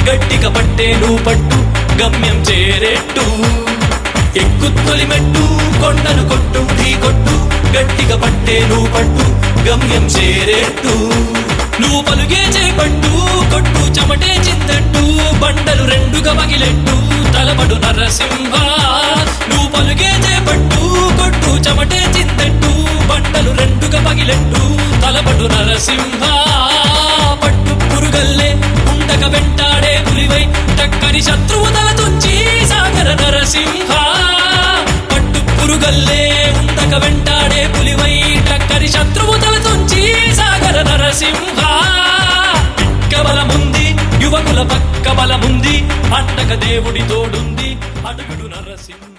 గట్టిగా పట్టేను పట్టు గమ్యం చేరేట్టు ఎక్కు తొలిమెట్టు కొండను కొట్టు ఢీ కొట్టు గట్టిగా పట్టేను పట్టు గమ్యం చేరేట్టు నువ్వు పలుగే చేపట్టు కొట్టు చెమటే చిందట్టు బండలు రెండుగా పగిలెట్టు తలపడు నరసింహ నువ్వు పలుగే చేపట్టు కొట్టు చెమటే చిందట్టు బండలు రెండుగా పగిలెట్టు తలపడు నరసింహ పట్టు పురుగల్లే ఉండక వెంటాడే పులివై టక్కని శత్రువు తల తుంచి సాగర నరసింహ పట్టు పురుగల్లే ఉండక వెంటాడే పులివై టక్కని శత్రువు తల తుంచి సాగర నరసింహ బలముంది యువకుల పక్క బలముంది అండక దేవుడి తోడుంది అడుగుడు నరసింహ